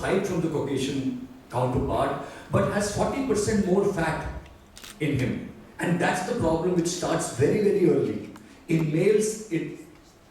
height from the Caucasian counterpart, but has 40% more fat in him. And that's the problem, which starts very, very early. In males, it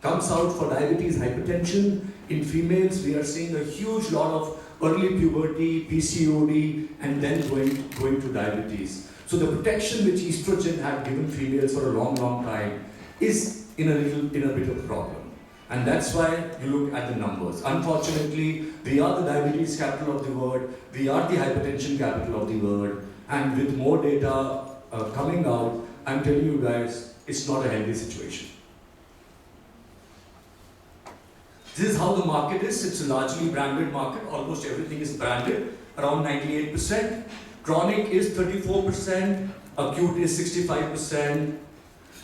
comes out for diabetes, hypertension. In females, we are seeing a huge lot of early puberty, PCOD, and then going to diabetes. So the protection which estrogen had given females for a long, long time is in a bit of a problem. And that's why you look at the numbers. Unfortunately, we are the diabetes capital of the world, we are the hypertension capital of the world, and with more data coming out, I'm telling you guys, it's not a healthy situation. This is how the market is. It's a largely branded market. Almost everything is branded, around 98%. Chronic is 34%, acute is 65%.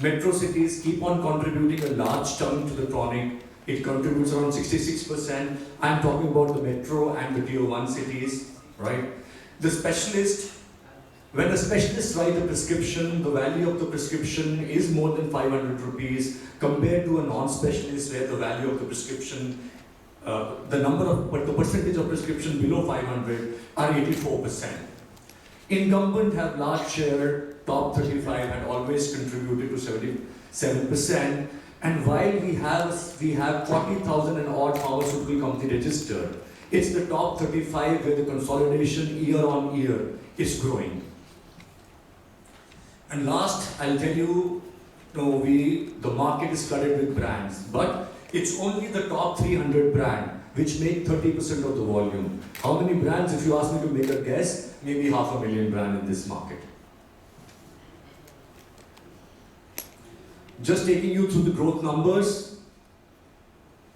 Metro cities keep on contributing a large chunk to the chronic. It contributes around 66%. I'm talking about the metro and the tier 1 cities, right? The specialist, when a specialist writes a prescription, the value of the prescription is more than 500 rupees compared to a non-specialist where the value of the prescription, the percentage of prescription below 500 are 84%. Incumbent have large share, top 35 had always contributed to 77%. And while we have 40,000 and odd pharmaceutical company registered, it's the top 35 where the consolidation year on year is growing. And last, I'll tell you, the market is flooded with brands, but it's only the top 300 brands which make 30% of the volume. How many brands, if you ask me to make a guess, maybe 500,000 brands in this market. Just taking you through the growth numbers,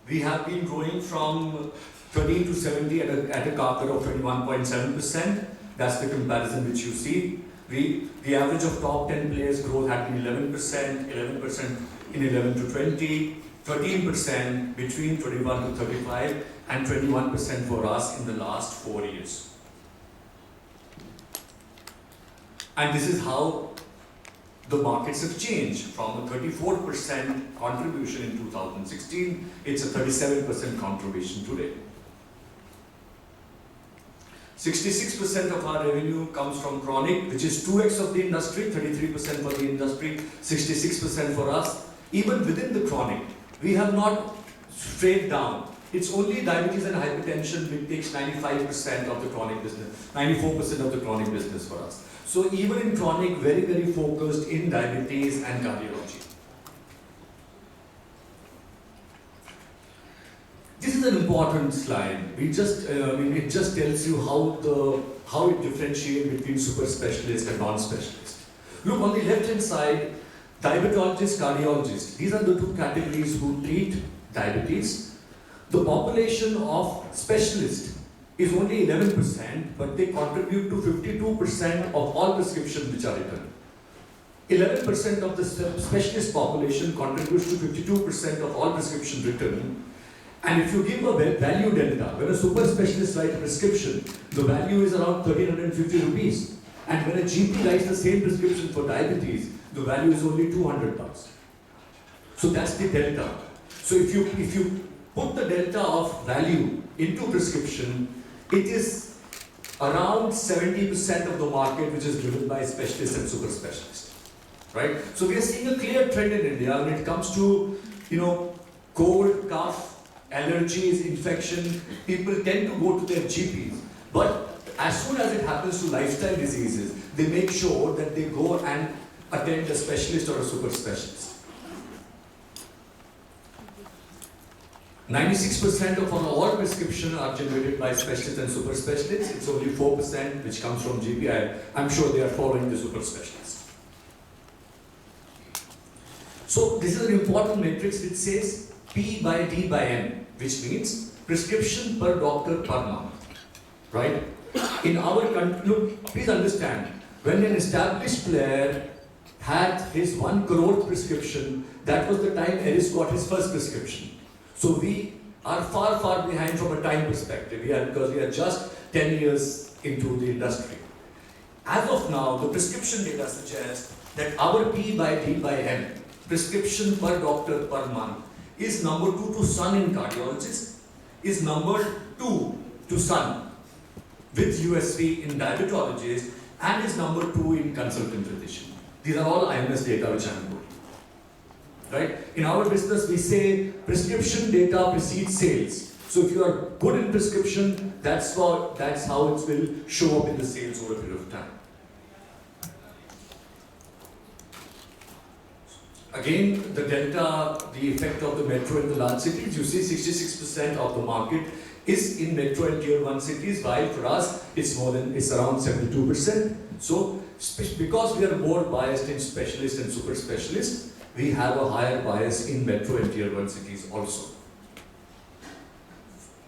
we have been growing from 13 to 70 at a CAGR of 21.7%. That's the comparison which you see. The average of top 10 players growth had been 11% in 11 to 20, 13% between 21 to 35, and 21% for us in the last 4 years. And this is how the markets have changed. From a 34% contribution in 2016, it's a 37% contribution today. 66% of our revenue comes from chronic, which is 2x of the industry, 33% for the industry, 66% for us. Even within the chronic, we have not strayed down. It's only diabetes and hypertension which takes 95% of the chronic business, 94% of the chronic business for us. So even in chronic, very, very focused in diabetes and cardiology. This is an important slide. It just tells you how it differentiates between super specialist and non-specialist. Look on the left-hand side, diabetologists, cardiologists. These are the two categories who treat diabetes. The population of specialists is only 11%, but they contribute to 52% of all prescriptions which are written. 11% of the specialist population contributes to 52% of all prescriptions written. And if you give a value delta, when a super specialist writes a prescription, the value is around 1,350 rupees. And when a GP writes the same prescription for diabetes, the value is only 200,000. So that's the delta. So if you put the delta of value into prescription, it is around 70% of the market which is driven by specialists and super specialists, right? So we are seeing a clear trend in India when it comes to, cold, cough, allergies, infection. People tend to go to their GPs, but as soon as it happens to lifestyle diseases, they make sure that they go and attend a specialist or a super specialist. 96% of all prescriptions are generated by specialists and super specialists. It's only 4% which comes from GP. I'm sure they are following the super specialists. So this is an important matrix which says P by D by M, which means prescription per doctor per month, right? In our country, look, please understand, when an established player had his 1 crore prescription, that was the time Eris got his first prescription. So we are far, far behind from a time perspective, because we are just 10 years into the industry. As of now, the prescription data suggests that our P by D by M, prescription per doctor per month, is number 2 to Sun in cardiologists, is number 2 to to Sun with USV in diabetologists and is number 2 in consultant physician. These are all IMS data which I am quoting. Right? In our business, we say prescription data precedes sales. So if you are good in prescription, that's how it will show up in the sales over a period of time. Again, the delta, the effect of the metro in the large cities, you see 66% of the market is in metro and tier 1 cities, while for us it's around 72%. So because we are more biased in specialist and super specialist, we have a higher bias in metro and tier 1 cities also.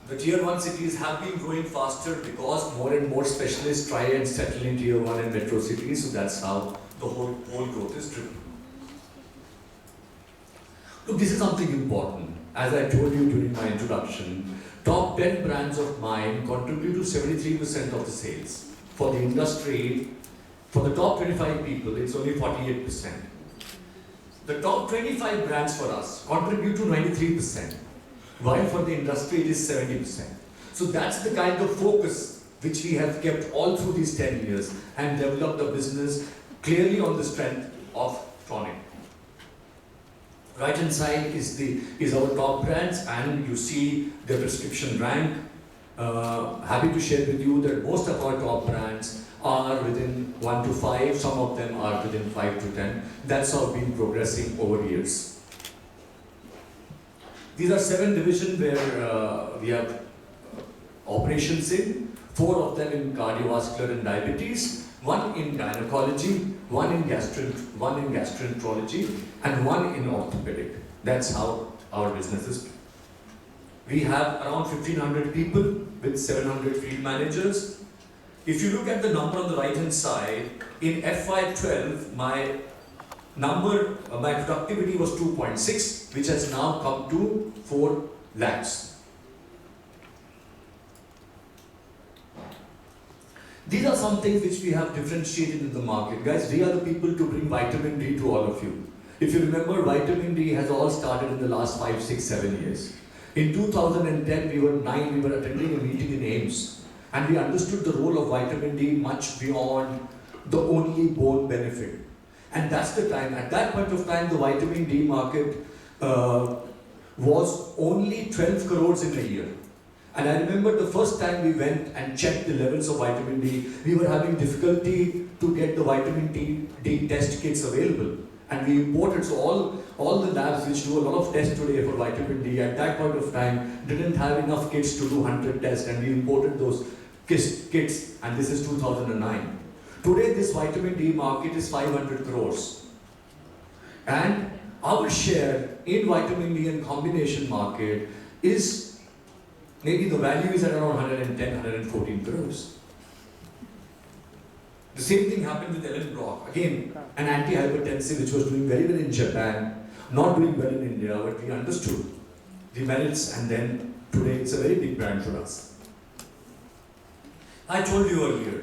The tier 1 cities have been growing faster because more and more specialists try and settle in tier 1 and metro cities, so that's how the whole growth is driven. Look, this is something important. As I told you during my introduction, top 10 brands of mine contribute to 73% of the sales. For the industry, for the top 25 people, it's only 48%. The top 25 brands for us contribute to 93%, while for the industry it is 70%. So that's the kind of focus which we have kept all through these 10 years and developed a business clearly on the strength of chronic. Right hand side is our top brands, and you see the prescription rank. Happy to share with you that most of our top brands are within 1 to 5, some of them are within 5 to 10. That's how we've been progressing over years. These are 7 divisions where we have operations in, 4 of them in cardiovascular and diabetes, 1 in gynecology, 1 in gastroenterology, and 1 in orthopedic. That's how our business is. We have around 1,500 people with 700 field managers. If you look at the number on the right hand side, in FY12, my productivity was 2.6, which has now come to 4 lakhs. These are some things which we have differentiated in the market. Guys, we are the people to bring vitamin D to all of you. If you remember, vitamin D has all started in the last 5, 6, 7 years. In 2010, we were attending a meeting in AIMS, and we understood the role of vitamin D much beyond the only bone benefit. And that's the time, at that point of time, the vitamin D market was only 12 crores in a year. And I remember the first time we went and checked the levels of vitamin D, we were having difficulty to get the vitamin D test kits available. And we imported, so all the labs which do a lot of tests today for vitamin D at that point of time didn't have enough kits to do 100 tests, and we imported those kits, and this is 2009. Today this vitamin D market is 500 crores. And our share in vitamin D and combination market is, maybe the value is at around 110, 114 crores. The same thing happened with Ellen Block. Again, an antihypertensive which was doing very well in Japan, not doing well in India, but we understood the merits, and then today it's a very big brand for us. I told you earlier,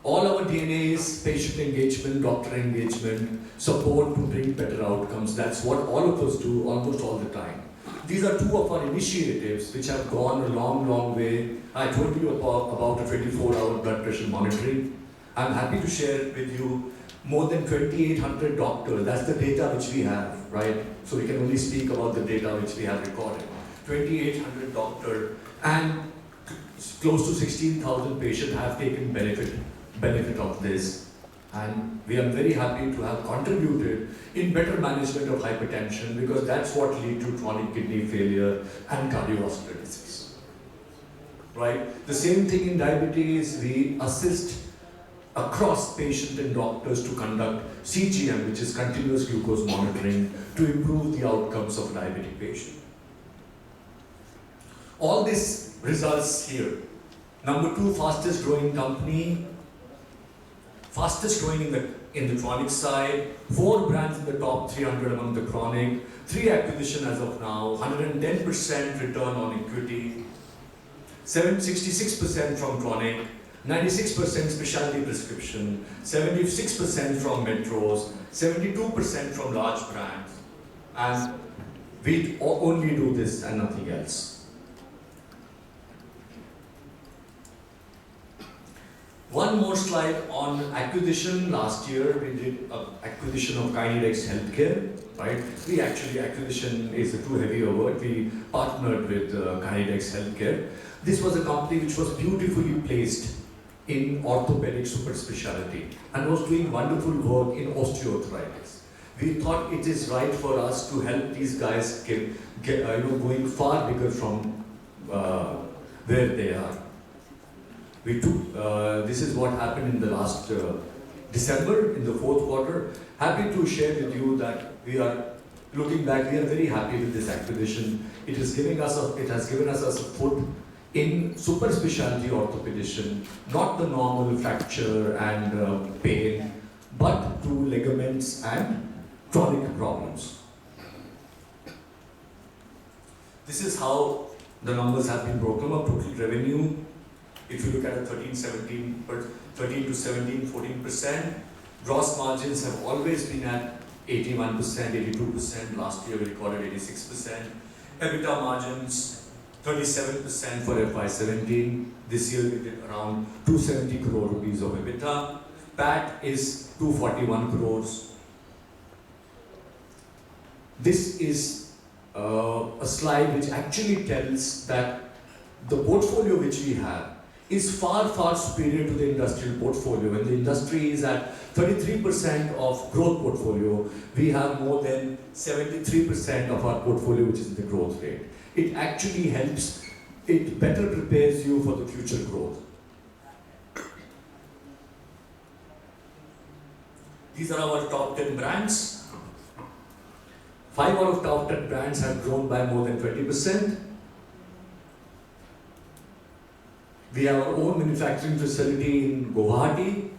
all our DNA is patient engagement, doctor engagement, support to bring better outcomes. That's what all of us do almost all the time. These are 2 of our initiatives which have gone a long, long way. I told you about a 24-hour blood pressure monitoring. I'm happy to share with you more than 2,800 doctors. That's the data which we have, right? So we can only speak about the data which we have recorded. 2,800 doctors and close to 16,000 patients have taken benefit of this. And we are very happy to have contributed in better management of hypertension, because that's what leads to chronic kidney failure and cardiovascular disease. Right? The same thing in diabetes, we assist across patient and doctors to conduct CGM, which is continuous glucose monitoring, to improve the outcomes of diabetic patient. All this results here. Number 2, fastest growing company, fastest growing in the chronic side, 4 brands in the top 300 among the chronic, 3 acquisition as of now, 110% return on equity, 66% from chronic, 96% specialty prescription, 76% from metros, 72% from large brands, and we only do this and nothing else. One more slide on acquisition. Last year we did an acquisition of Kinedex Healthcare, right? Acquisition is a too heavy a word. We partnered with Kinedex Healthcare. This was a company which was beautifully placed in orthopedic super specialty and was doing wonderful work in osteoarthritis. We thought it is right for us to help these guys get going far bigger from where they are. We took, this is what happened in the last December, in the fourth quarter. Happy to share with you that we are, looking back, we are very happy with this acquisition. It has given us a foot in super specialty orthopedician, not the normal fracture and pain, but to ligaments and chronic problems. This is how the numbers have been broken up. Total revenue, if you look at a 13 to 17, 14%. Gross margins have always been at 81%, 82%. Last year we recorded 86%. EBITDA margins, 37% for FY17. This year we did around 270 crore rupees of EBITDA. PAT is 241 crores. This is a slide which actually tells that the portfolio which we have is far, far superior to the industrial portfolio. When the industry is at 33% of growth portfolio, we have more than 73% of our portfolio which is in the growth rate. It actually helps, it better prepares you for the future growth. These are our top 10 brands. 5 out of top 10 brands have grown by more than 20%. We have our own manufacturing facility in Guwahati,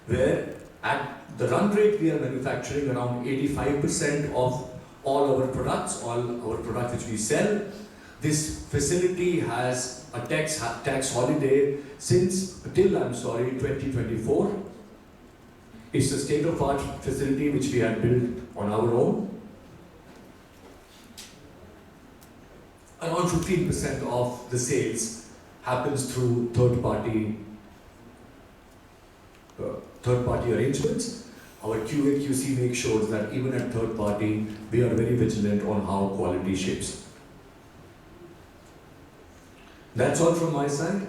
where at the run rate we are manufacturing around 85% of all our products which we sell. This facility has a tax holiday till 2024. It's a state-of-the-art facility which we have built on our own. Around 15% of the sales happens through third-party arrangements. Our QA/QC makes sure that even at third party, we are very vigilant on how quality ships. That's all from my side.